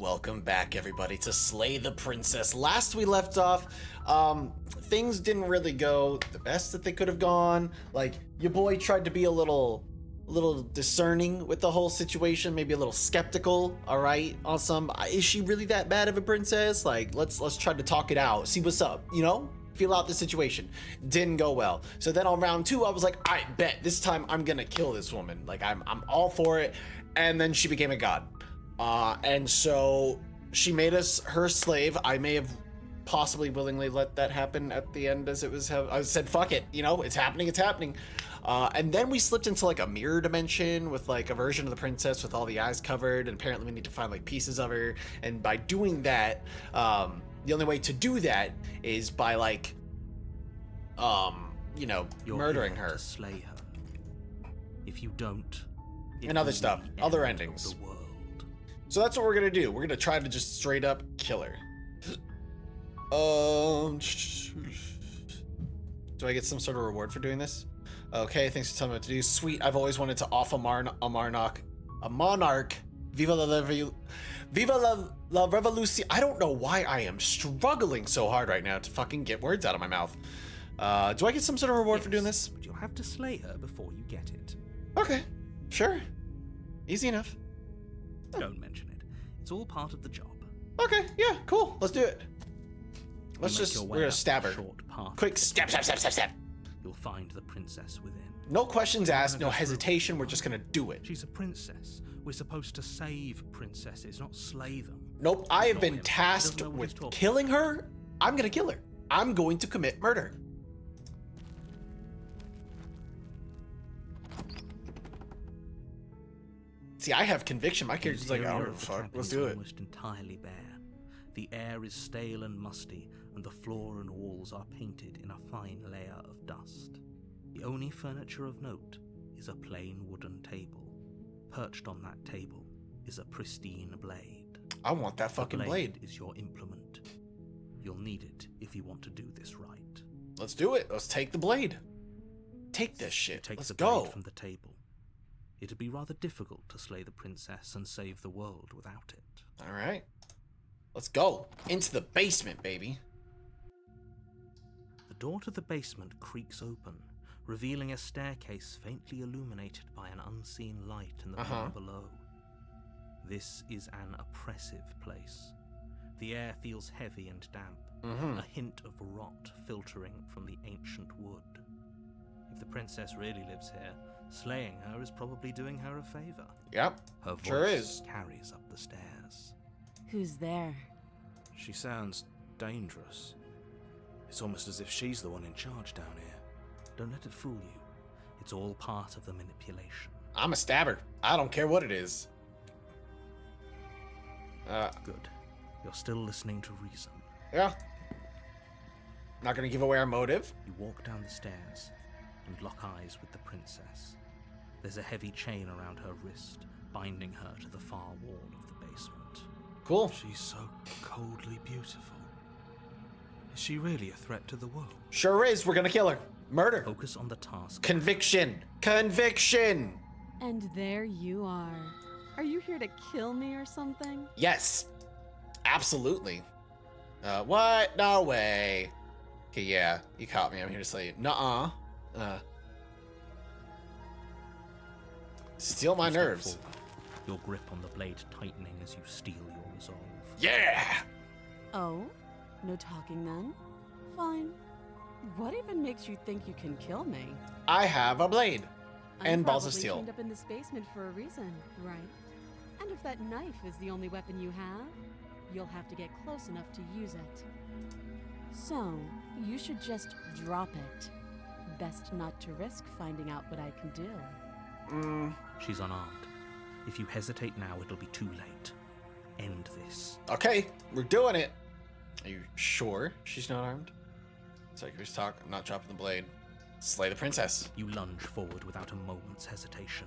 Welcome back, everybody, to Slay the Princess. Last we left off, things didn't really go the best that they could have gone. Like, your boy tried to be a little discerning with the whole situation, maybe a little skeptical, all right, on some, is she really that bad of a princess? Like, let's try to talk it out, see what's up, you know? Feel out the situation. Didn't go well. So then on round 2, I was like, I bet this time I'm gonna kill this woman. Like, I'm all for it. And then she became a god. And so she made us her slave. I may have possibly willingly let that happen at the end, as it was. I said, fuck it, you know, it's happening, it's happening. And then we slipped into like a mirror dimension with like a version of the princess with all the eyes covered, and apparently we need to find like pieces of her. And by doing that, the only way to do that is by like, you know, You're murdering here her. to slay her. If you don't, And other stuff, other endings. The world. So that's what we're gonna do. We're gonna try to just straight up kill her. Do I get some sort of reward for doing this? Okay, thanks for telling me what to do. Sweet, I've always wanted to off a monarch. Viva la revolution. I don't know why I am struggling so hard right now to fucking get words out of my mouth. Do I get some sort of reward for doing this? But you'll have to slay her before you get it. Okay, sure. Easy enough. Don't mention it. It's all part of the job. Okay, yeah, cool. Let's do it. Let's You make just, your way we're gonna up stab the her. short path Quick, to the stab. You'll find the princess within. No questions asked, no go through. hesitation, we're just gonna do it. She's a princess. We're supposed to save princesses, not slay them. Nope, I have Ignore been him. He tasked doesn't know what he's with talking killing her. I'm gonna kill her. I'm going to commit murder. See, I have conviction. My character's like, I don't Interior know, of the fuck, cabin let's is do it. almost entirely bare. The air is stale and musty, and the floor and walls are painted in a fine layer of dust. The only furniture of note is a plain wooden table. Perched on that table is a pristine blade. I want that The fucking blade. is your implement. You'll need it if you want to do this right. Let's do it. Let's take the blade. Take this You shit. take Let's the go. blade from the table. It'd be rather difficult to slay the princess and save the world without it. All right. Let's go. Into the basement, baby. The door to the basement creaks open, revealing a staircase faintly illuminated by an unseen light in the room below. This is an oppressive place. The air feels heavy and damp, a hint of rot filtering from the ancient wood. If the princess really lives here, slaying her is probably doing her a favor. Yep. Her voice Sure is. carries up the stairs. Who's there? She sounds dangerous. It's almost as if she's the one in charge down here. Don't let it fool you. It's all part of the manipulation. I'm a stabber. I don't care what it is. Good. You're still listening to reason. Yeah. Not gonna give away our motive. You walk down the stairs and lock eyes with the princess. There's a heavy chain around her wrist, binding her to the far wall of the basement. Cool. She's so coldly beautiful. Is she really a threat to the world? Sure is. We're gonna kill her. Murder. Focus on the task. Conviction. Conviction. And there you are. Are you here to kill me or something? Yes. Absolutely. What? No way. Okay, yeah. You caught me. I'm here to slay you. Nuh-uh. Steal my You step nerves. forward, your grip on the blade tightening as you steel your resolve. Yeah. Oh? No talking then? Fine. What even makes you think you can kill me? I have a blade. I'm And balls of probably steel. chained up in this basement for a reason, right? And if that knife is the only weapon you have, you'll have to get close enough to use it. So, you should just drop it. Best not to risk finding out what I can do. She's unarmed. If you hesitate now, it'll be too late. End this. Okay, we're doing it. Are you sure she's not armed? Psycho's talk. I'm not dropping the blade. Slay the princess. You lunge forward without a moment's hesitation.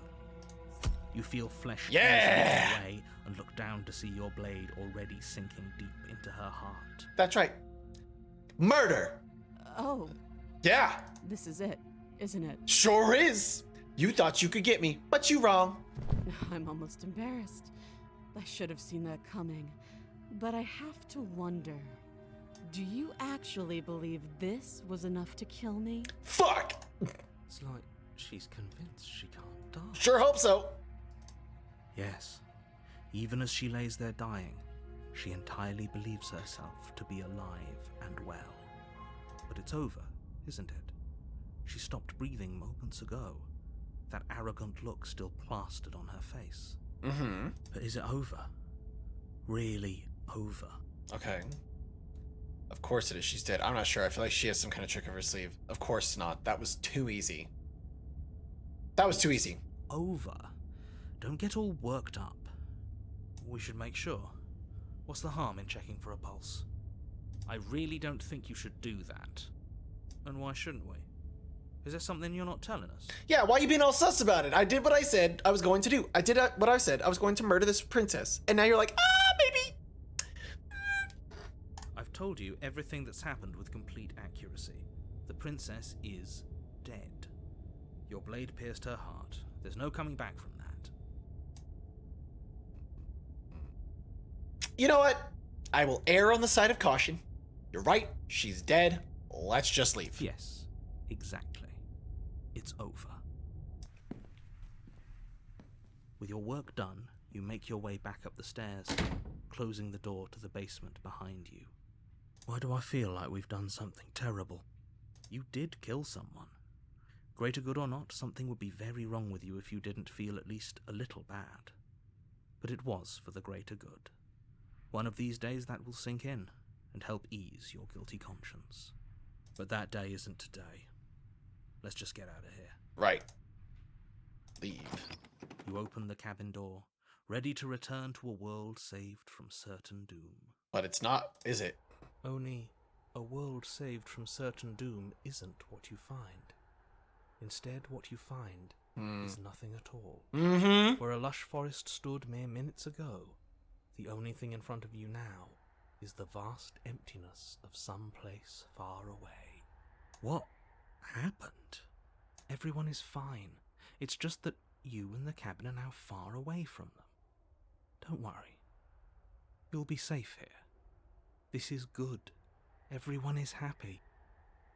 You feel flesh Yeah! easing away and look down to see your blade already sinking deep into her heart. That's right. Murder. Oh, Yeah, this is it, isn't it? sure is. You thought you could get me, but you wrong. I'm almost embarrassed. I should have seen that coming. But I have to wonder, do you actually believe this was enough to kill me? Fuck! It's like she's convinced she can't die. Sure hope so. Yes, even as she lays there dying, she entirely believes herself to be alive and well. But it's over, isn't it? She stopped breathing moments ago, that arrogant look still plastered on her face. Mm-hmm. But is it over? Really over? Okay. Of course it is. She's dead. I'm not sure. I feel like she has some kind of trick up her sleeve. Of course not. That was too easy. That was too easy. Over? Don't get all worked up. We should make sure. What's the harm in checking for a pulse? I really don't think you should do that. And why shouldn't we? Is there something you're not telling us? Yeah, why are you being all sus about it? I did what I said I was going to do. I did what I said. I was going to murder this princess. And now you're like, maybe. I've told you everything that's happened with complete accuracy. The princess is dead. Your blade pierced her heart. There's no coming back from that. You know what? I will err on the side of caution. You're right. She's dead. Let's just leave. Yes, exactly. It's over. With your work done, you make your way back up the stairs, closing the door to the basement behind you. Why do I feel like we've done something terrible? You did kill someone. Greater good or not, something would be very wrong with you if you didn't feel at least a little bad. But it was for the greater good. One of these days that will sink in and help ease your guilty conscience. But that day isn't today. Let's just get out of here. Right. Leave. You open the cabin door, ready to return to a world saved from certain doom. But it's not, is it? Only a world saved from certain doom isn't what you find. Instead, what you find is nothing at all. Mm-hmm. Where a lush forest stood mere minutes ago, the only thing in front of you now is the vast emptiness of some place far away. What happened? Everyone is fine. It's just that you and the cabin are now far away from them. Don't worry. You'll be safe here. This is good. Everyone is happy.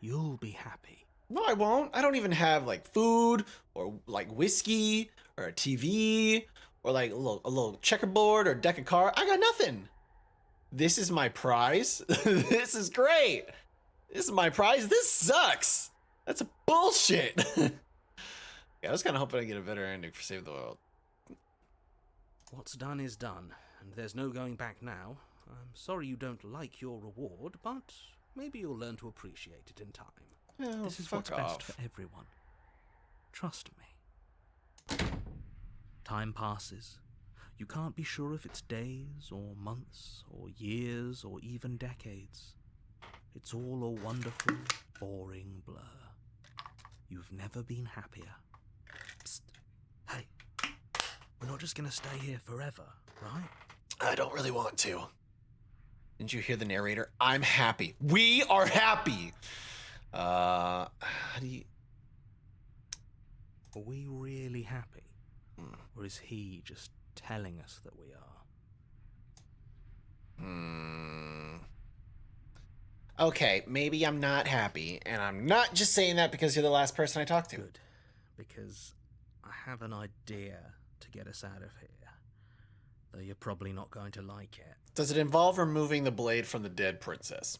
You'll be happy. No, I won't. I don't even have like food or like whiskey or a TV or like a little checkerboard or deck of cards. I got nothing. This is my prize. This is great. This is my prize. This sucks. That's a bullshit. Yeah, I was kind of hoping I'd get a better ending for Save the World. What's done is done, and there's no going back now. I'm sorry you don't like your reward, but maybe you'll learn to appreciate it in time. Oh, This is what's best for everyone. Trust me. Time passes. You can't be sure if it's days, or months, or years, or even decades. It's all a wonderful, boring blur. You've never been happier. Psst. Hey, we're not just gonna stay here forever, right? I don't really want to. Didn't you hear the narrator? I'm happy. We are happy. How do you... Are we really happy? Or is he just telling us that we are? Okay, maybe I'm not happy, and I'm not just saying that because you're the last person I talked to. Good, because I have an idea to get us out of here. Though you're probably not going to like it. Does it involve removing the blade from the dead princess?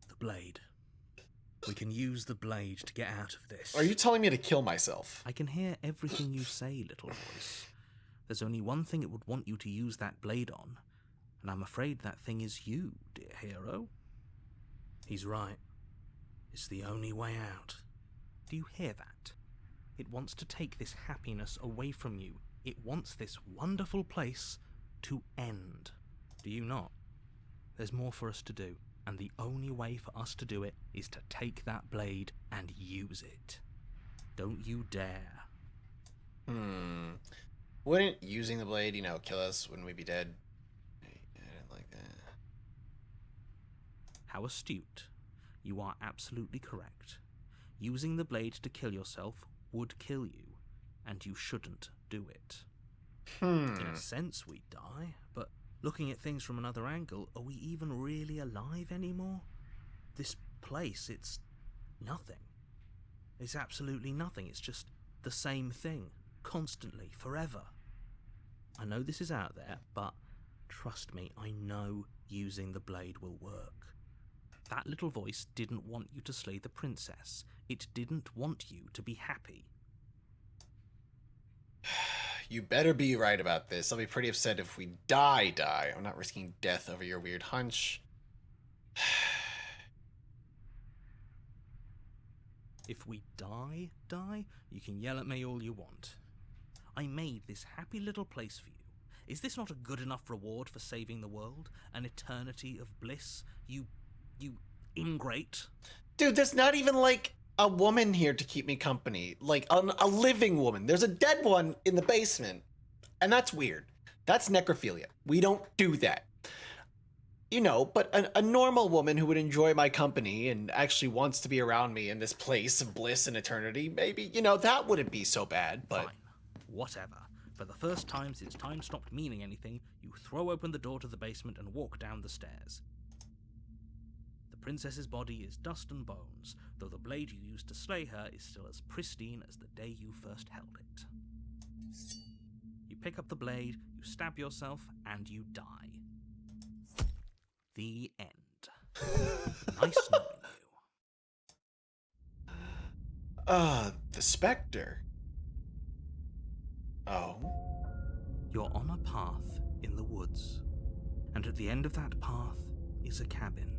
The blade. We can use the blade to get out of this. Are you telling me to kill myself? I can hear everything you say, little voice. There's only one thing it would want you to use that blade on, and I'm afraid that thing is you, dear hero. He's right. It's the only way out. Do you hear that? It wants to take this happiness away from you. It wants this wonderful place to end. Do you not? There's more for us to do, and the only way for us to do it is to take that blade and use it. Don't you dare. Wouldn't using the blade, kill us? Wouldn't we be dead? I didn't like that. How astute. You are absolutely correct. Using the blade to kill yourself would kill you, and you shouldn't do it. In a sense, we die, but looking at things from another angle, are we even really alive anymore? This place, it's nothing. It's absolutely nothing. It's just the same thing, constantly, forever. I know this is out there, but trust me, I know using the blade will work. That little voice didn't want you to slay the princess. It didn't want you to be happy. You better be right about this. I'll be pretty upset if we die. I'm not risking death over your weird hunch. If we die, you can yell at me all you want. I made this happy little place for you. Is this not a good enough reward for saving the world? An eternity of bliss? You ingrate? Dude, there's not even, like, a woman here to keep me company. Like, a living woman. There's a dead one in the basement. And that's weird. That's necrophilia. We don't do that. You know, but a normal woman who would enjoy my company and actually wants to be around me in this place of bliss and eternity, maybe, you know, that wouldn't be so bad, but... Fine. Whatever. For the first time since time stopped meaning anything, you throw open the door to the basement and walk down the stairs. The princess's body is dust and bones, though the blade you used to slay her is still as pristine as the day you first held it. You pick up the blade, you stab yourself, and you die. The end. Nice knowing you. The Spectre. Oh. You're on a path in the woods, and at the end of that path is a cabin.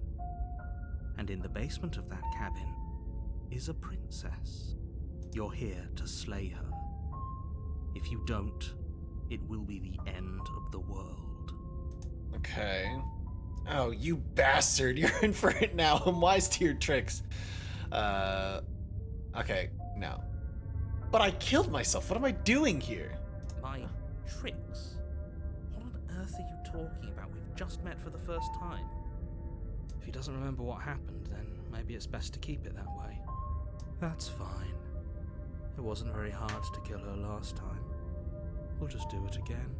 And in the basement of that cabin is a princess. You're here to slay her. If you don't, it will be the end of the world. Okay. Oh, you bastard. You're in for it now. I'm wise to your tricks. Okay, no. But I killed myself. What am I doing here? My tricks? What on earth are you talking about? We've just met for the first time. If he doesn't remember what happened, then maybe it's best to keep it that way. That's fine. It wasn't very hard to kill her last time. We'll just do it again.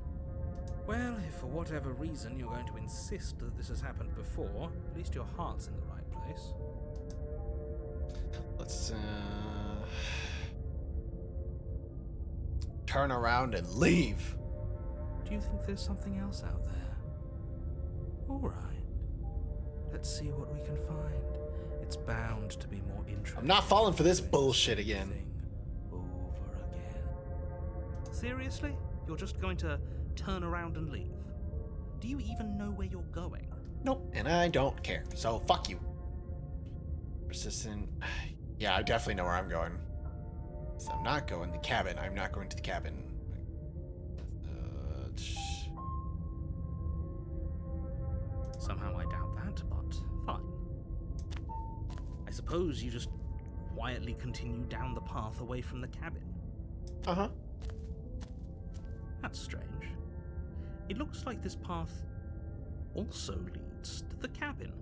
Well, if for whatever reason you're going to insist that this has happened before, at least your heart's in the right place. Let's, turn around and leave. Do you think there's something else out there? Alright. Let's see what we can find. It's bound to be more interesting. I'm not falling for this bullshit again. Over again. Seriously? You're just going to turn around and leave? Do you even know where you're going? Nope, and I don't care. So fuck you. Persistent. Yeah, I definitely know where I'm going. So I'm not going to the cabin. I'm not going to the cabin. Somehow I doubt that, but fine. I suppose you just quietly continue down the path away from the cabin. Uh-huh. That's strange. It looks like this path also leads to the cabin.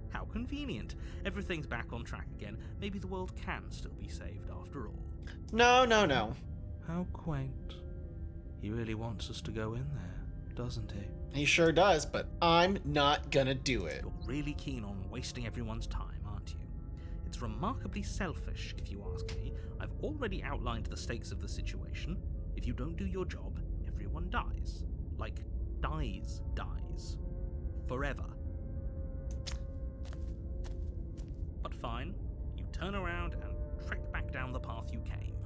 How convenient. Everything's back on track again. Maybe the world can still be saved after all. No, no, no. How quaint. He really wants us to go in there, doesn't he? He sure does, but I'm not gonna do it. You're really keen on wasting everyone's time, aren't you? It's remarkably selfish, if you ask me. I've already outlined the stakes of the situation. If you don't do your job, everyone dies. Like, dies. Forever. But fine, you turn around and trek back down the path you came.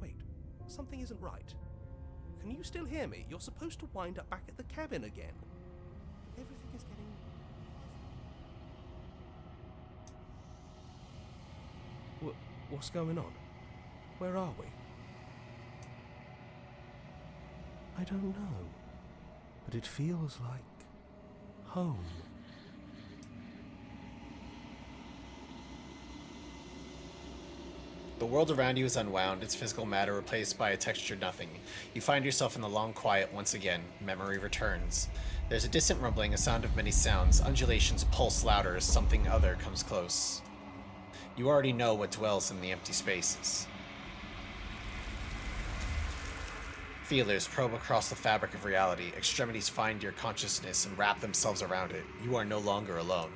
Wait, something isn't right. Can you still hear me? You're supposed to wind up back at the cabin again. Everything is getting... What's going on? Where are we? I don't know, but it feels like home. The world around you is unwound, its physical matter replaced by a textured nothing. You find yourself in the long quiet once again. Memory returns. There's a distant rumbling, a sound of many sounds. Undulations pulse louder as something other comes close. You already know what dwells in the empty spaces. Feelers probe across the fabric of reality. Extremities find your consciousness and wrap themselves around it. You are no longer alone.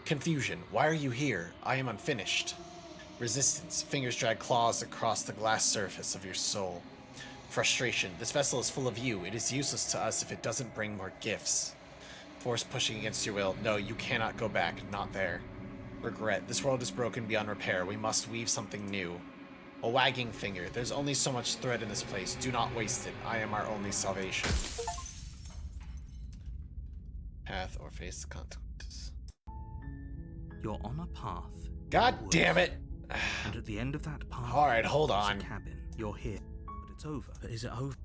Confusion. Why are you here? I am unfinished. Resistance. Fingers drag claws across the glass surface of your soul. Frustration. This vessel is full of you. It is useless to us if it doesn't bring more gifts. Force pushing against your will. No, you cannot go back. Not there. Regret. This world is broken beyond repair. We must weave something new. A wagging finger. There's only so much thread in this place. Do not waste it. I am our only salvation. Path or face the consequences. You're on a path. God damn it! And at the end of that path, Alright, hold there's on. a cabin. You're here, but it's over. But is it over?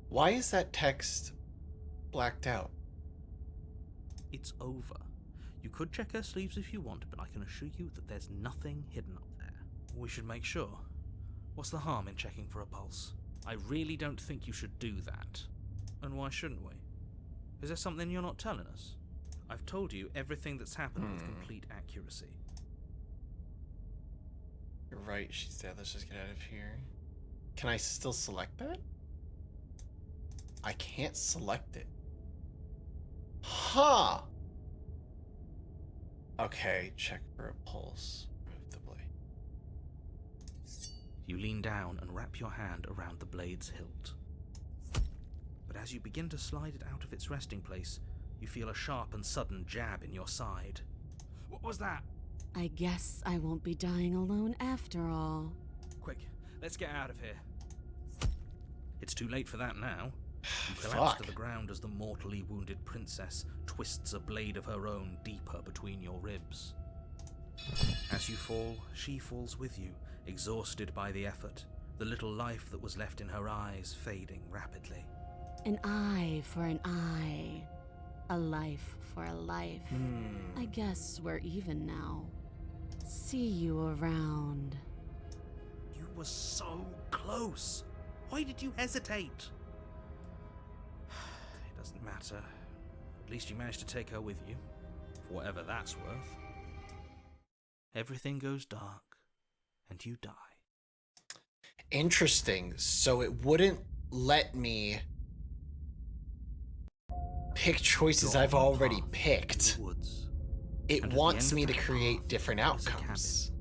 Why is that text blacked out? It's over. You could check her sleeves if you want, but I can assure you that there's nothing hidden up there. We should make sure. What's the harm in checking for a pulse? I really don't think you should do that. And why shouldn't we? Is there something you're not telling us? I've told you everything that's happened with complete accuracy. You're right, she's dead. Let's just get out of here. Can I still select that? I can't select it. Huh. Okay, check for a pulse. Remove the blade. You lean down and wrap your hand around the blade's hilt. But as you begin to slide it out of its resting place, you feel a sharp and sudden jab in your side. What was that? I guess I won't be dying alone after all. Quick, let's get out of here. It's too late for that now. You collapse Fuck. to the ground as the mortally wounded princess twists a blade of her own deeper between your ribs. As you fall, she falls with you, exhausted by the effort, the little life that was left in her eyes fading rapidly. An eye for an eye. A life for a life. I guess we're even now. See you around. You were so close. Why did you hesitate? It doesn't matter. At least you managed to take her with you, for whatever that's worth. Everything goes dark, and you die. Interesting. So it wouldn't let me pick choices You're I've on a already path picked. in the woods, It and at the wants end me of to that create path different is a outcomes.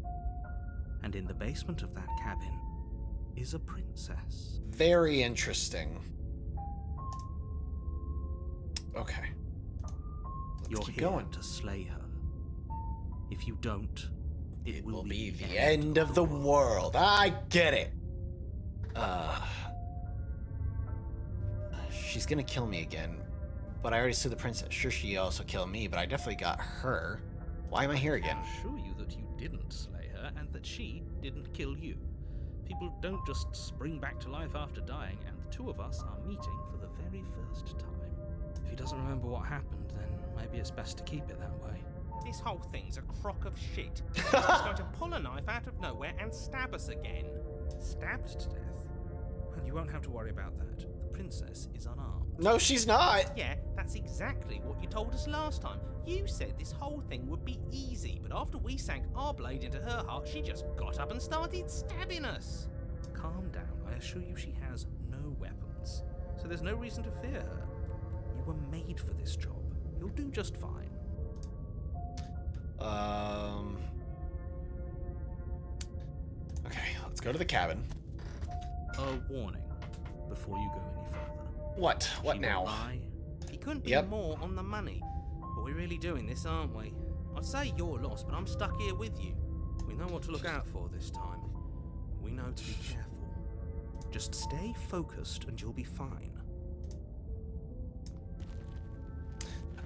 and in the basement of that cabin is a princess. Very interesting. Okay. Let's You're keep here going. to slay her. If you don't, It will be the end of the world. I get it. She's gonna kill me again. But I already slew the princess. Sure, she also killed me, but I definitely got her. Why am I here again? I assure you that you didn't slay her and that she didn't kill you. People don't just spring back to life after dying, and the two of us are meeting for the very first time. If he doesn't remember what happened, then maybe it's best to keep it that way. This whole thing's a crock of shit. He's going to pull a knife out of nowhere and stab us again. Stabbed to death? Well, you won't have to worry about that. The princess is unarmed. No, she's not. Yeah, that's exactly what you told us last time. You said this whole thing would be easy, but after we sank our blade into her heart, she just got up and started stabbing us. Calm down. I assure you she has no weapons, so there's no reason to fear her. You were made for this job. You'll do just fine. Okay, let's go to the cabin. A warning before you go any further. What? What She will now? lie. He couldn't be Yep. more on the money. But we're really doing this, aren't we? I'd say you're lost, but I'm stuck here with you. We know what to look out for this time. We know to be careful. Just stay focused and you'll be fine.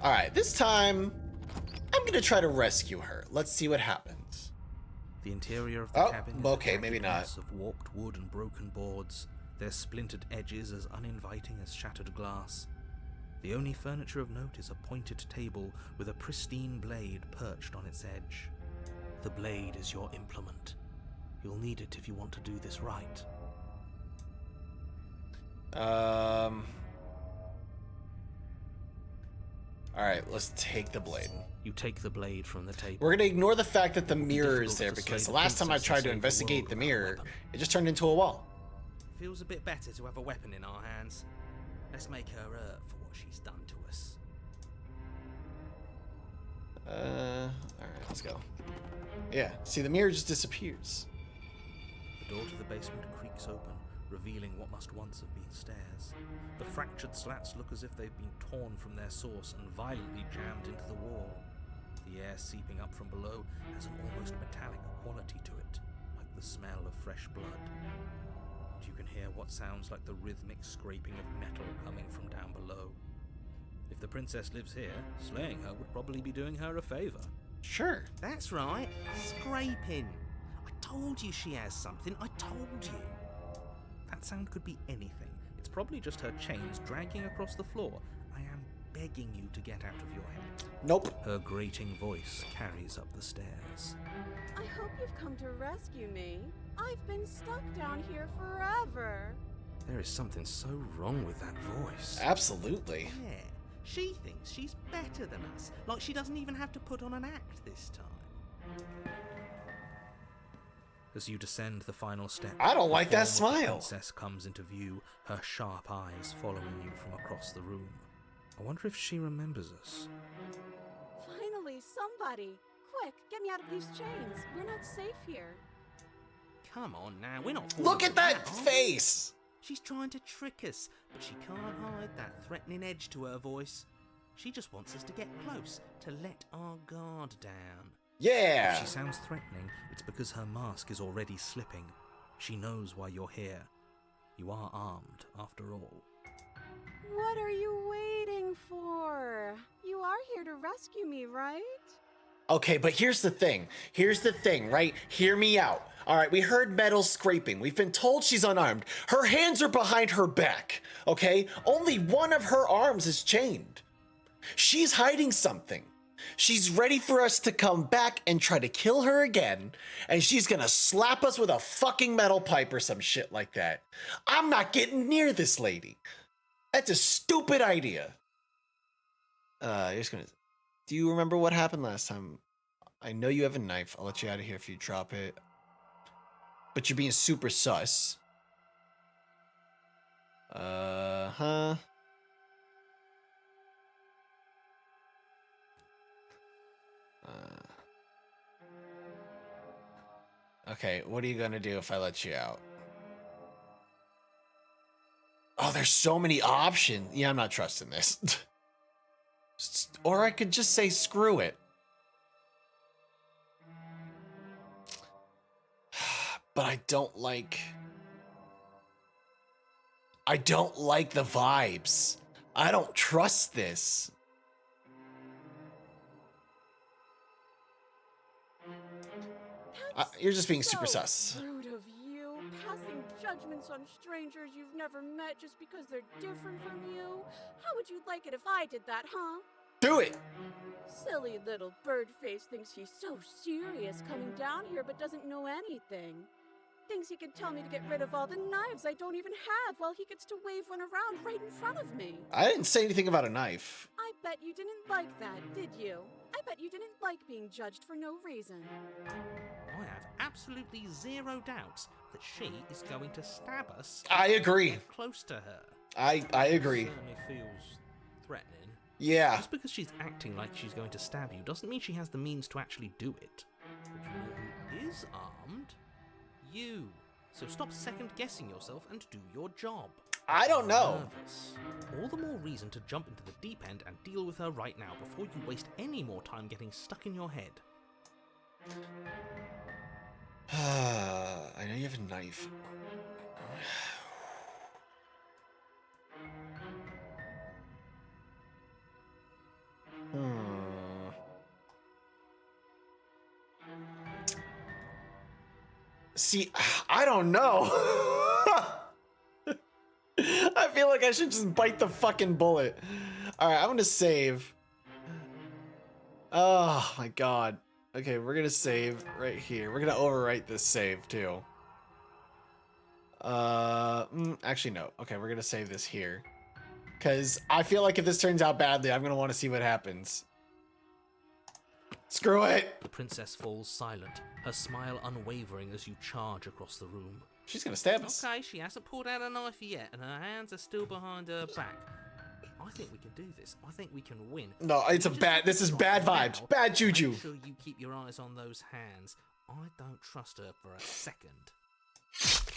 Alright, this time, I'm gonna try to rescue her. Let's see what happens. The interior of the Oh, cabin is okay, a jagged maybe not. mess of warped wood and broken boards, their splintered edges as uninviting as shattered glass. The only furniture of note is a pointed table with a pristine blade perched on its edge. The blade is your implement. You'll need it if you want to do this right. All right, let's take the blade. You take the blade from the table. We're gonna ignore the fact that the mirror difficult is there to because slay the the last time I princess and tried to save the investigate world the without a mirror, weapon. it just turned into a wall. Feels a bit better to have a weapon in our hands. Let's make her hurt for what she's done to us. All right, let's go. Yeah, see, the mirror just disappears. The door to the basement creaks open, revealing what must once have been stairs. The fractured slats look as if they've been torn from their source and violently jammed into the wall. The air seeping up from below has an almost metallic quality to it, like the smell of fresh blood. And you can hear what sounds like the rhythmic scraping of metal coming from down below. If the princess lives here, slaying her would probably be doing her a favor. Sure. That's right, scraping. I told you she has something, I told you. That sound could be anything. It's probably just her chains dragging across the floor. I am begging you to get out of your head. Nope. Her grating voice carries up the stairs. I hope you've come to rescue me. I've been stuck down here forever. There is something so wrong with that voice. Absolutely. Yeah, she thinks she's better than us, like she doesn't even have to put on an act this time. As you descend the final step, I don't like that the form of the smile. princess comes into view, her sharp eyes following you from across the room. I wonder if she remembers us. Finally, somebody. Quick, get me out of these chains. We're not safe here. Come on now, we're not Look falling at that for face. She's trying to trick us, but she can't hide that threatening edge to her voice. She just wants us to get close, to let our guard down. Yeah. If she sounds threatening, it's because her mask is already slipping. She knows why you're here. You are armed, after all. What are you waiting for? You are here to rescue me, right? Okay, but here's the thing. Here's the thing, right? Hear me out. All right, we heard metal scraping. We've been told she's unarmed. Her hands are behind her back, okay? Only one of her arms is chained. She's hiding something. She's ready for us to come back and try to kill her again, and she's gonna slap us with a fucking metal pipe or some shit like that. I'm not getting near this lady. That's a stupid idea. You're just gonna... Do you remember what happened last time? I know you have a knife. I'll let you out of here if you drop it. But you're being super sus. Huh? Okay, what are you gonna do if I let you out? Oh, there's so many options. Yeah, I'm not trusting this. Or I could just say screw it. But I don't like the vibes. I don't trust this. You're just being super So sus. rude of you, passing judgments on strangers you've never met just because they're different from you. How would you like it if I did that, huh? Do it. Silly little bird-face thinks he's so serious coming down here but doesn't know anything. Thinks he can tell me to get rid of all the knives I don't even have while he gets to wave one around right in front of me. I didn't say anything about a knife. I bet you didn't like that, did you? I bet you didn't like being judged for no reason. I have absolutely zero doubts that she is going to stab us. I if we agree. get close to her. I agree. Certainly feels threatening. Yeah. Just because she's acting like she's going to stab you doesn't mean she has the means to actually do it. But you know who is armed? You. So stop second-guessing yourself and do your job. I don't know. Nervous. All the more reason to jump into the deep end and deal with her right now before you waste any more time getting stuck in your head. I know you have a knife. See, I don't know. I feel like I should just bite the fucking bullet. All right, I'm gonna save. Oh my god. Okay, we're gonna save right here. We're gonna overwrite this save too. Actually no. Okay, we're gonna save this here. Because I feel like if this turns out badly, I'm going to want to see what happens. Screw it! The princess falls silent, her smile unwavering as you charge across the room. She's going to stab us. Okay, she hasn't pulled out a knife yet, and her hands are still behind her back. I think we can do this. I think we can win. No, it's a bad... This is bad vibes. Bad juju. Make sure you keep your eyes on those hands. I don't trust her for a second.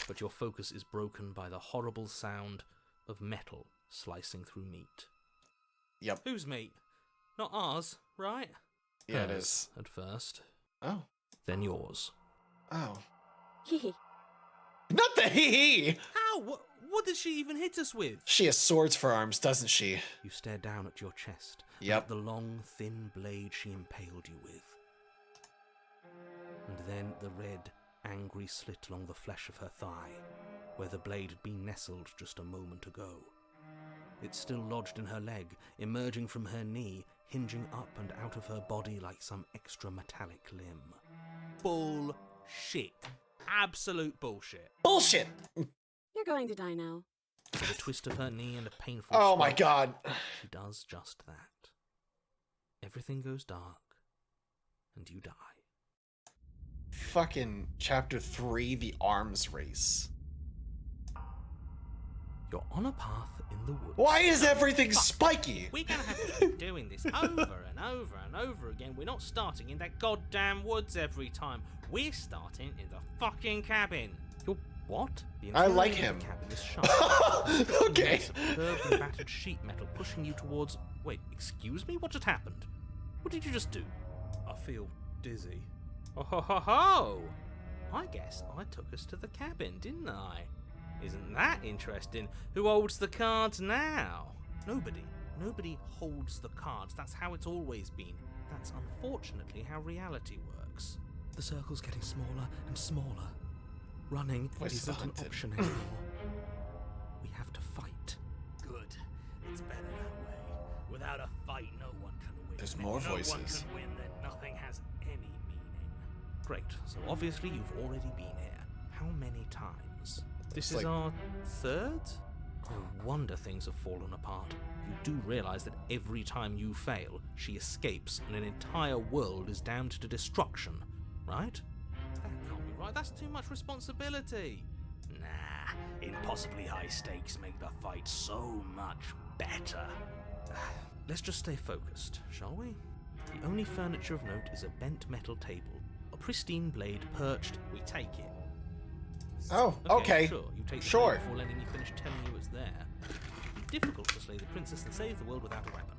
But your focus is broken by the horrible sound of metal slicing through meat. Yep. Whose meat? Not ours, right? Yeah, it Hers, is. at first, Oh. then yours. Oh. Hee. Not the hee-hee! How? What did she even hit us with? She has swords for arms, doesn't she? You stare down at your chest, and Yep. at the long, thin blade she impaled you with. And then the red, angry slit along the flesh of her thigh, where the blade had been nestled just a moment ago. It's still lodged in her leg, emerging from her knee, hinging up and out of her body like some extra metallic limb. Bullshit. Absolute bullshit. Bullshit! You're going to die now. With a twist of her knee and a painful Oh my scratch, god. she does just that. Everything goes dark, and you die. Fucking chapter 3, the arms race. You're on a path in the woods. Why is everything spiky? We're gonna have to keep doing this over and over and over again. We're not starting in that goddamn woods every time. We're starting in the fucking cabin. You're what? The I like interior of him. the cabin is sharp. Okay. Curved and battered sheet metal pushing you towards... Wait, excuse me? What just happened? What did you just do? I feel dizzy. Oh ho ho ho! I guess I took us to the cabin, didn't I? Isn't that interesting? Who holds the cards now? Nobody. Nobody holds the cards. That's how it's always been. That's unfortunately how reality works. The circle's getting smaller and smaller. Running Voices isn't an haunted. option anymore. We have to fight. Good. It's better that way. Without a fight, no one can win. There's And more if no one voices. can win, then nothing has any meaning. Great. So obviously you've already been here. How many times? This It's is like- our third? No wonder things have fallen apart. You do realize that every time you fail, she escapes and an entire world is damned to destruction, right? That can't be right. That's too much responsibility. Nah, impossibly high stakes make the fight so much better. Let's just stay focused, shall we? The only furniture of note is a bent metal table, a pristine blade perched. We take it. Oh, okay. Sure, you take the Sure. blade before letting me finish telling you it's there. It'd be difficult to slay the princess and save the world without a weapon.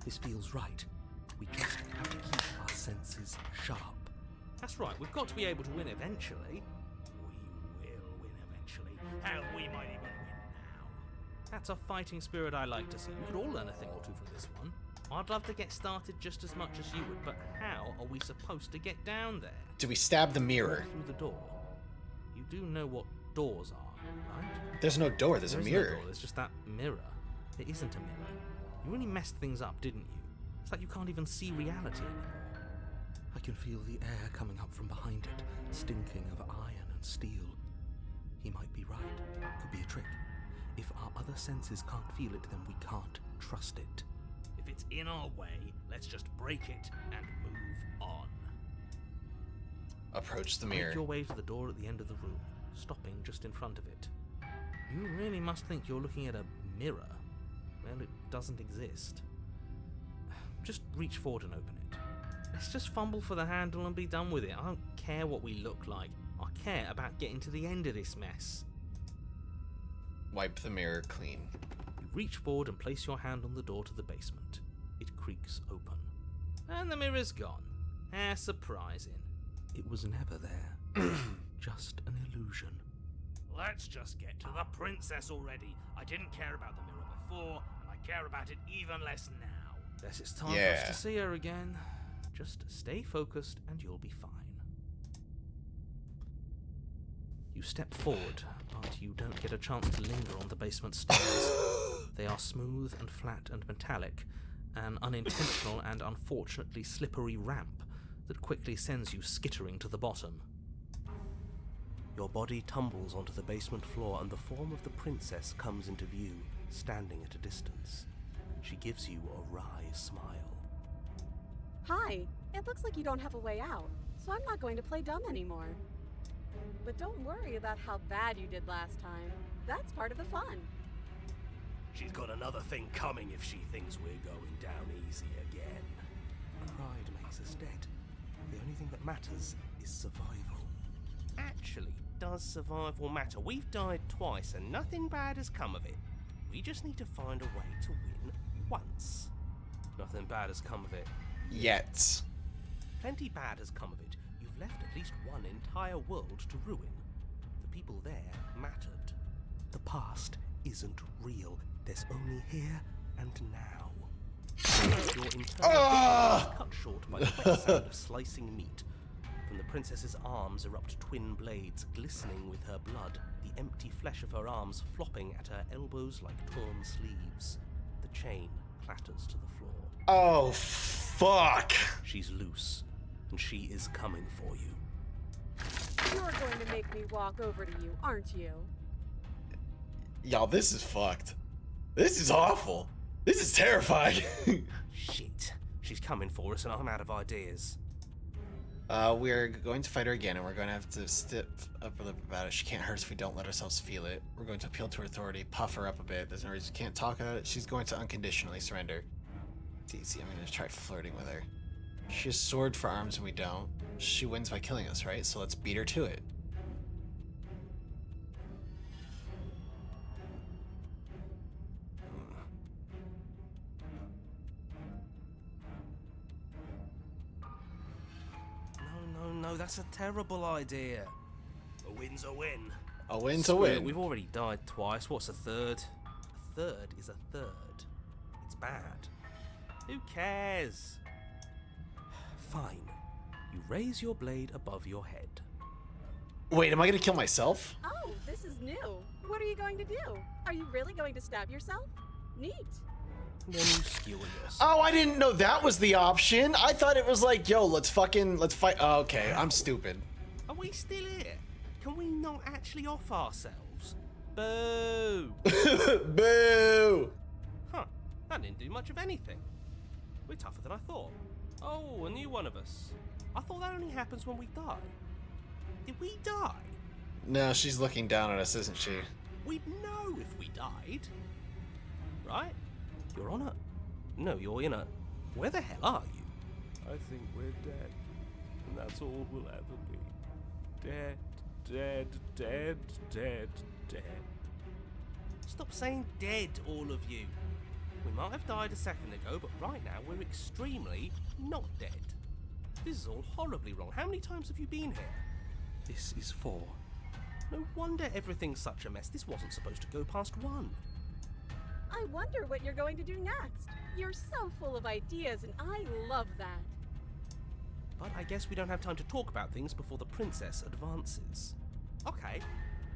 This feels right. We just have to keep our senses sharp. That's right, we've got to be able to win eventually. We will win eventually. And we might even win now. That's a fighting spirit I like to see. You could all learn a thing or two from this one. I'd love to get started just as much as you would, but how are we supposed to get down there? Do we stab the mirror? Walk through the door. You do know what doors are, right? There's no door, there's a There is mirror. No door, there's just that mirror. It isn't a mirror. You really messed things up, didn't you? It's like you can't even see reality anymore. I can feel the air coming up from behind it, stinking of iron and steel. He might be right. Could be a trick. If our other senses can't feel it, then we can't trust it. If it's in our way, let's just break it and move on. Approach the Make mirror. your way to the door at the end of the room, stopping just in front of it. You really must think you're looking at a mirror. Well, it doesn't exist. Just reach forward and open it. Let's just fumble for the handle and be done with it. I don't care what we look like. I care about getting to the end of this mess. Wipe the mirror clean. You reach forward and place your hand on the door to the basement. It creaks open. And the mirror's gone. How surprising. It was never there. Just an illusion. Let's just get to the princess already. I didn't care about the mirror before, and I care about it even less now. Guess it's time for Yeah. us to see her again. Just stay focused and you'll be fine. You step forward, but you don't get a chance to linger on the basement stairs. They are smooth and flat and metallic, an unintentional and unfortunately slippery ramp that quickly sends you skittering to the bottom. Your body tumbles onto the basement floor and the form of the princess comes into view, Standing at a distance, she gives you a wry smile. Hi, it looks like you don't have a way out, so I'm not going to play dumb anymore. But don't worry about how bad you did last time. That's part of the fun. She's got another thing coming if she thinks we're going down easy again. Pride makes us dead. The only thing that matters is survival. Actually, does survival matter? We've died twice and nothing bad has come of it. We just need to find a way to win once. Nothing bad has come of it. Yet. Plenty bad has come of it. You've left at least one entire world to ruin. The people there mattered. The past isn't real. There's only here and now. Your internal vision is cut short by the wet sound of slicing meat. From the princess's arms erupt twin blades, glistening with her blood, the empty flesh of her arms flopping at her elbows like torn sleeves. The chain clatters to the floor. Oh, fuck. She's loose, and she is coming for you. You're going to make me walk over to you, aren't you? Y'all, this is fucked. This is awful. This is terrifying. Shit. She's coming for us, and I'm out of ideas. We're going to fight her again, and we're going to have to step up a little bit about it. She can't hurt us if we don't let ourselves feel it. We're going to appeal to her authority, puff her up a bit. There's no reason we can't talk about it. She's going to unconditionally surrender. It's easy. I'm going to try flirting with her. She has sword for arms, and we don't. She wins by killing us, right? So let's beat her to it. No, that's a terrible idea. A win's a win. A win's a Screw it, win. we've already died twice. What's a third? A third is a third. It's bad. Who cares? Fine. You raise your blade above your head. Wait, am I going to kill myself? Oh, this is new. What are you going to do? Are you really going to stab yourself? Neat. Then you skewer yourself. Oh, I didn't know that was the option. I thought it was like, yo, let's fight. Oh, okay, I'm stupid. Are we still here? Can we not actually off ourselves? Boo! Boo! Huh, that didn't do much of anything. We're tougher than I thought. Oh, a new one of us. I thought that only happens when we die. Did we die? No, she's looking down at us, isn't she? We'd know if we died. Right? You're on it. No, you're in it. Where the hell are you? I think we're dead. And that's all we'll ever be. Dead, dead, dead, dead, dead. Stop saying dead, all of you. We might have died a second ago, but right now we're extremely not dead. This is all horribly wrong. How many times have you been here? This is 4. No wonder everything's such a mess. This wasn't supposed to go past 1. I wonder what you're going to do next. You're so full of ideas, and I love that. But I guess we don't have time to talk about things before the princess advances. Okay,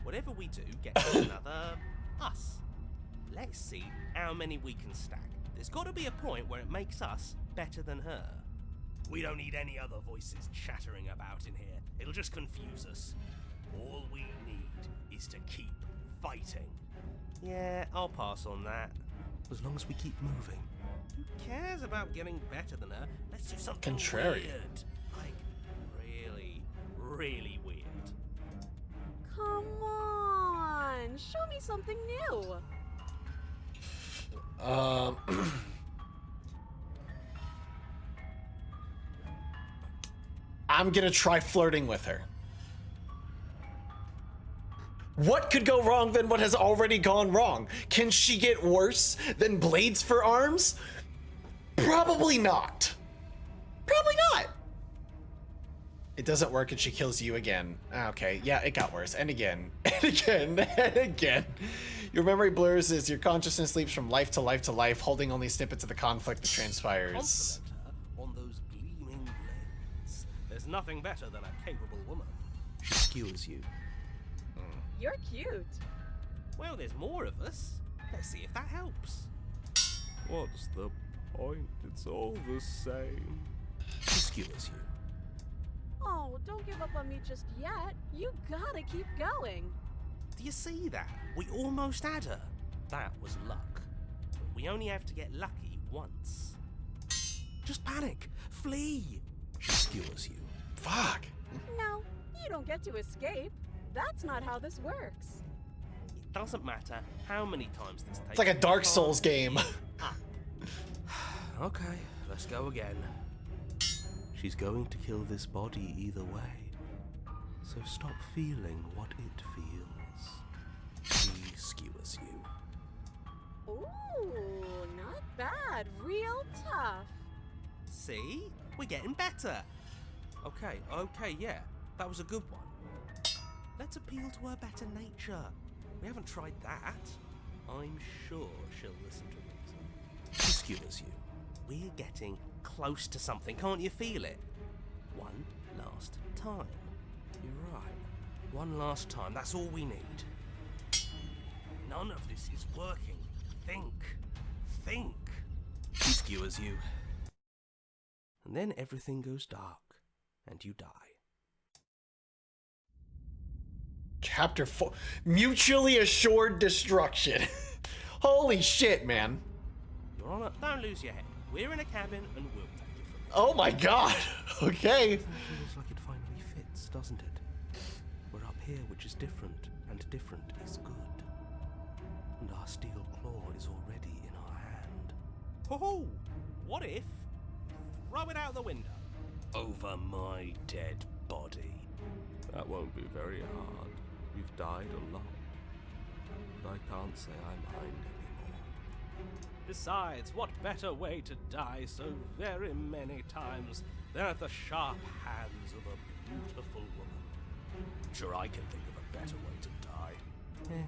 whatever we do, get another us. Let's see how many we can stack. There's got to be a point where it makes us better than her. We don't need any other voices chattering about in here. It'll just confuse us. All we need is to keep fighting. Yeah, I'll pass on that. As long as we keep moving. Who cares about getting better than her? Let's do something Contrarian. weird. Like, really, really weird. Come on, show me something new. I'm gonna try flirting with her. What could go wrong than what has already gone wrong? Can she get worse than blades for arms? Probably not. Probably not. It doesn't work and she kills you again. Okay, yeah, it got worse. And again, and again, and again. Your memory blurs as your consciousness leaps from life to life to life, holding only snippets of the conflict that transpires. Compliment her on those gleaming blades. There's nothing better than a capable woman. She skewers you. You're cute. Well, there's more of us. Let's see if that helps. What's the point? It's all the same. She skewers you. Oh, don't give up on me just yet. You gotta keep going. Do you see that? We almost had her. That was luck. But we only have to get lucky once. Just panic! Flee! She skewers you. Fuck. No, you don't get to escape. That's not how this works. It doesn't matter how many times this takes. It's like a Dark Souls game. Okay, let's go again. She's going to kill this body either way. So stop feeling what it feels. She skewers you. Ooh, not bad. Real tough. See? We're getting better. Okay, yeah. That was a good one. Let's appeal to her better nature. We haven't tried that. I'm sure she'll listen to reason. She skewers you. We're getting close to something. Can't you feel it? One last time. You're right. One last time. That's all we need. None of this is working. Think. She skewers you. And then everything goes dark, and you die. Chapter 4. Mutually assured destruction. Holy shit, man. Your Honor, don't lose your head. We're in a cabin, and we'll take it from Oh my god. Okay. It feels like it finally fits, doesn't it? We're up here, which is different, and different is good. And our steel claw is already in our hand. Ho-ho! What if? Throw it out the window. Over my dead body. That won't be very hard. We've died a lot. But I can't say I mind anymore. Besides, what better way to die so very many times than at the sharp hands of a beautiful woman? Sure, I can think of a better way to die. Yeah,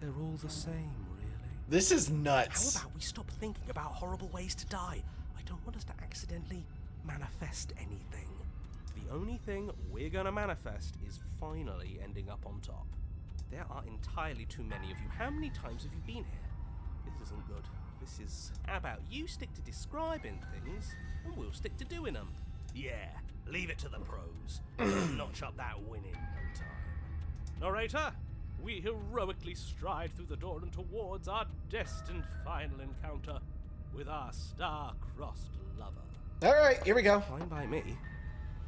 they're all the same, really. This is How nuts. about we stop thinking about horrible ways to die? I don't want us to accidentally manifest anything. The only thing we're gonna manifest is finally ending up on top. There are entirely too many of you. How many times have you been here? This isn't good. This is... How about you stick to describing things, and we'll stick to doing them? Yeah, leave it to the pros. Notch up that win in no time. Narrator, we heroically stride through the door and towards our destined final encounter with our star-crossed lover. Alright, here we go. Fine by me.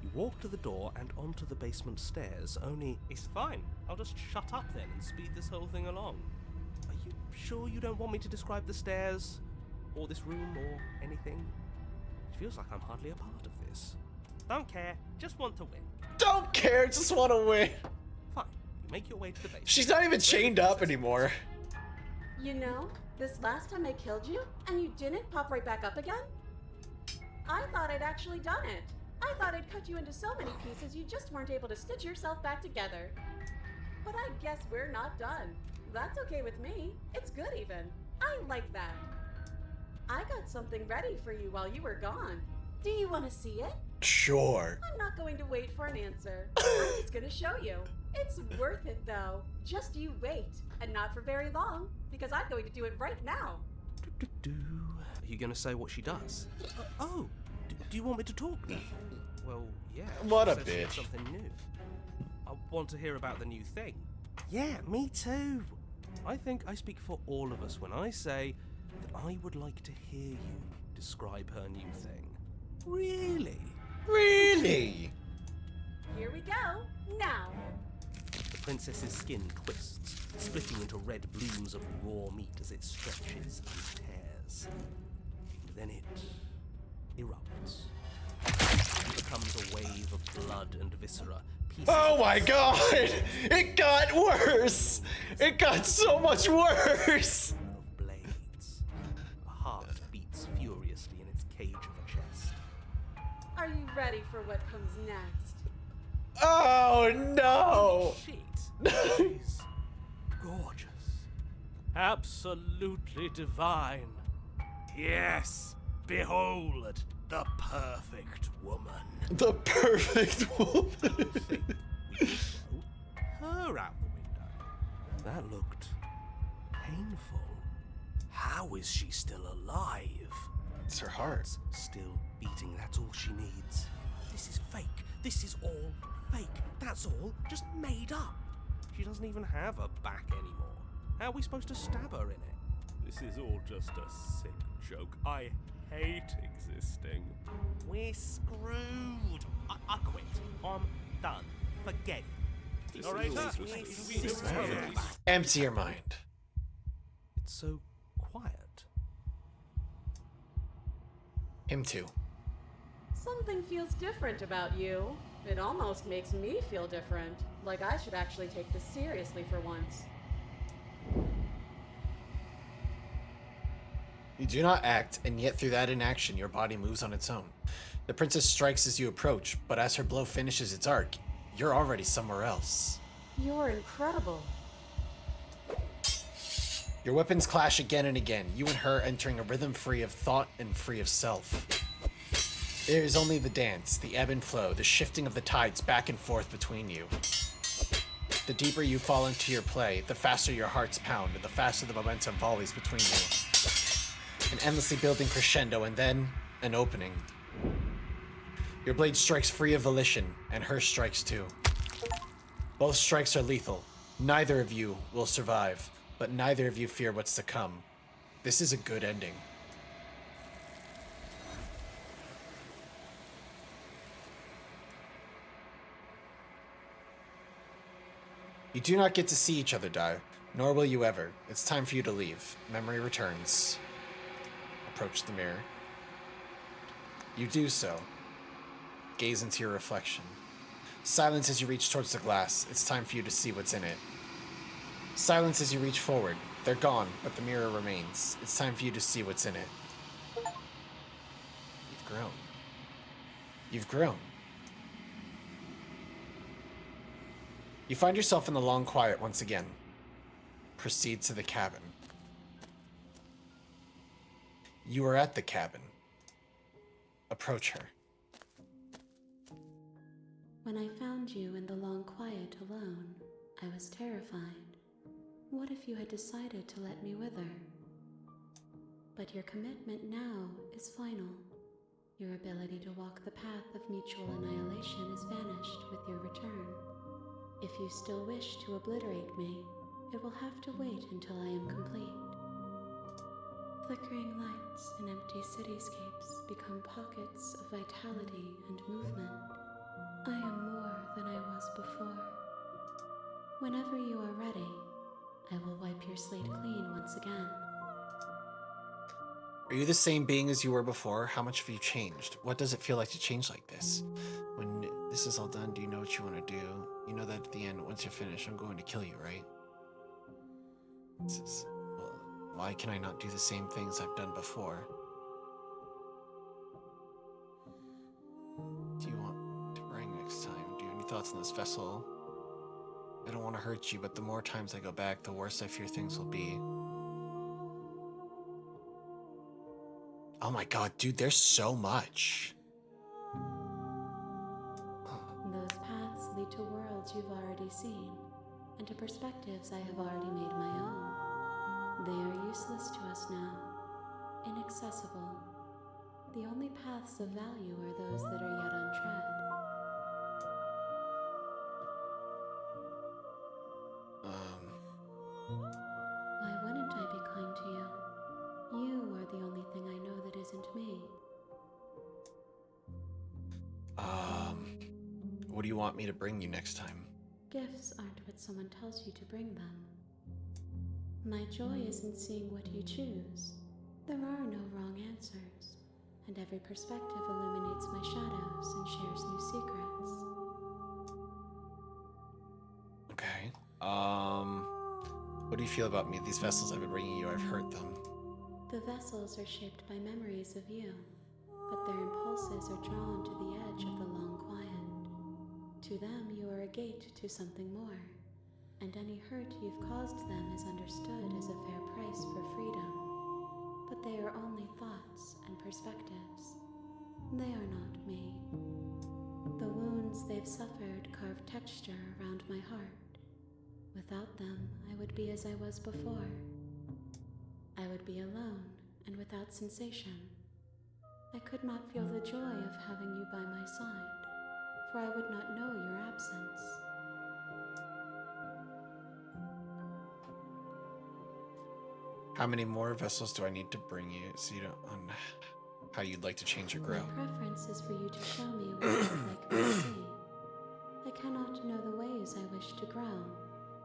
You walk to the door and onto the basement stairs, only... It's fine. I'll just shut up then and speed this whole thing along. Are you sure you don't want me to describe the stairs? Or this room, or anything? It feels like I'm hardly a part of this. Don't care. Just want to win. Don't care, just want to win. Fine. You make your way to the basement. She's not even chained up anymore. You know, this last time I killed you, and you didn't pop right back up again? I thought I'd actually done it. I thought I'd cut you into so many pieces you just weren't able to stitch yourself back together. But I guess we're not done. That's okay with me. It's good even. I like that. I got something ready for you while you were gone. Do you want to see it? Sure. I'm not going to wait for an answer. I'm just going to show you. It's worth it though. Just you wait. And not for very long, because I'm going to do it right now. Are you going to say what she does? Do you want me to talk now? Well, yeah. What she a said she had bitch. Something new. I want to hear about the new thing. Yeah, me too. I think I speak for all of us when I say that I would like to hear you describe her new thing. Really? Really? Here we go. Now. The princess's skin twists, splitting into red blooms of raw meat as it stretches and tears. And then it erupts. It becomes a wave of blood and viscera. Pieces Oh of my god! It got worse! It got so much worse! of blades. A heart beats furiously in its cage of a chest. Are you ready for what comes next? Oh no! Shit! She's gorgeous. Absolutely divine. Yes! Behold, the perfect woman. The perfect woman. Think we could throw her out the window. That looked painful. How is she still alive? It's her heart. Still beating, that's all she needs. This is fake. This is all fake. That's all just made up. She doesn't even have a back anymore. How are we supposed to stab her in it? This is all just a sick joke. I hate existing. We're screwed. I quit. I'm done. Forget it. Empty your mind. It's so quiet. Him too. Something feels different about you. It almost makes me feel different. Like I should actually take this seriously for once. You do not act, and yet through that inaction, your body moves on its own. The princess strikes as you approach, but as her blow finishes its arc, you're already somewhere else. You're incredible. Your weapons clash again and again, you and her entering a rhythm free of thought and free of self. There is only the dance, the ebb and flow, the shifting of the tides back and forth between you. The deeper you fall into your play, the faster your hearts pound, and the faster the momentum volleys between you. An endlessly building crescendo, and then an opening. Your blade strikes free of volition, and her strikes too. Both strikes are lethal. Neither of you will survive, but neither of you fear what's to come. This is a good ending. You do not get to see each other die, nor will you ever. It's time for you to leave. Memory returns. Approach the mirror. You do so. Gaze into your reflection. Silence as you reach towards the glass. It's time for you to see what's in it. Silence as you reach forward. They're gone, but the mirror remains. It's time for you to see what's in it. You've grown. You've grown. You find yourself in the long quiet once again. Proceed to the cabin. You are at the cabin. Approach her. When I found you in the long quiet alone, I was terrified. What if you had decided to let me wither? But your commitment now is final. Your ability to walk the path of mutual annihilation is vanished with your return. If you still wish to obliterate me, it will have to wait until I am complete. Flickering lights in empty cityscapes become pockets of vitality and movement. I am more than I was before. Whenever you are ready, I will wipe your slate clean once again. Are you the same being as you were before? How much have you changed? What does it feel like to change like this? When this is all done, do you know what you want to do? You know that at the end, once you finish, I'm going to kill you, right? Well, why can I not do the same things I've done before? Do you want to bring next time? Do you have any thoughts on this vessel? I don't want to hurt you, but the more times I go back, the worse I fear things will be. Oh my god, dude, there's so much. Those paths lead to worlds you've already seen, and to perspectives I have already made my own. They are useless to us now, inaccessible. The only paths of value are those that are yet untread. Why wouldn't I be kind to you? You are the only thing I know that isn't me. What do you want me to bring you next time? Gifts aren't what someone tells you to bring them. My joy isn't seeing what you choose. There are no wrong answers, and every perspective illuminates my shadows and shares new secrets. Okay. What do you feel about me? These vessels I've been bringing you, I've hurt them. The vessels are shaped by memories of you, but their impulses are drawn to the edge of the long quiet. To them, you are a gate to something more, and any hurt you've caused them is understood as a fair price for freedom. But they are only thoughts and perspectives. They are not me. The wounds they've suffered carve texture around my heart. Without them, I would be as I was before. I would be alone and without sensation. I could not feel the joy of having you by my side, for I would not know your absence. How many more vessels do I need to bring you so you don't on how you'd like to change your grow? My preference is for you to show me what you would like me to see. I cannot know the ways I wish to grow,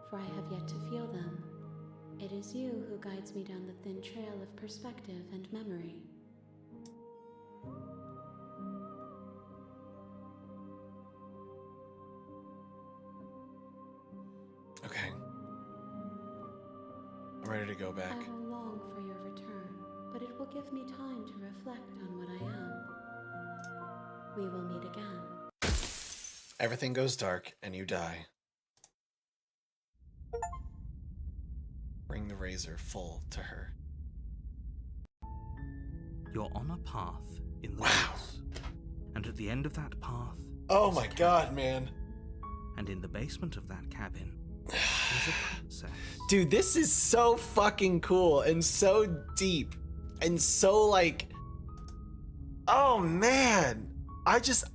for I have yet to feel them. It is you who guides me down the thin trail of perspective and memory. Okay. I'm ready to go back. I will long for your return, but it will give me time to reflect on what I am. We will meet again. Everything goes dark and you die. Bring the razor full to her. You're on a path in the Wow. woods. And at the end of that path... Oh is my a cabin. god, man. And in the basement of that cabin is a princess. Dude, this is so fucking cool and so deep and so like, oh man. Just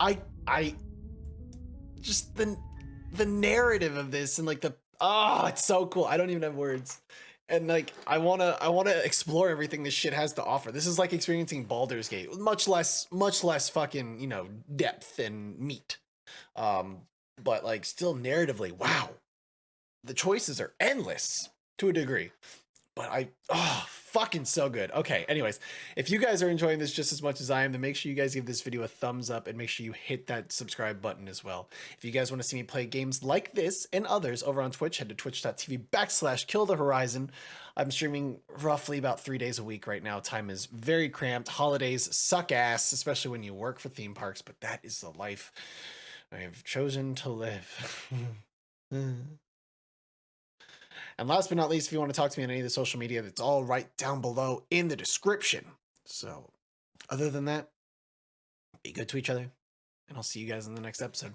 the narrative of this and like it's so cool. I don't even have words. And like I wanna explore everything this shit has to offer. This is like experiencing Baldur's Gate, much less fucking, you know, depth and meat. But like still narratively, wow. The choices are endless to a degree. But fucking so good. Okay, anyways, if you guys are enjoying this just as much as I am, then make sure you guys give this video a thumbs up and make sure you hit that subscribe button as well. If you guys want to see me play games like this and others over on Twitch, head to twitch.tv/KillTheHorizon. I'm streaming roughly about 3 days a week right now. Time is very cramped. Holidays suck ass, especially when you work for theme parks, but that is the life I have chosen to live. And last but not least, if you want to talk to me on any of the social media, that's all right down below in the description. So other than that, be good to each other, and I'll see you guys in the next episode.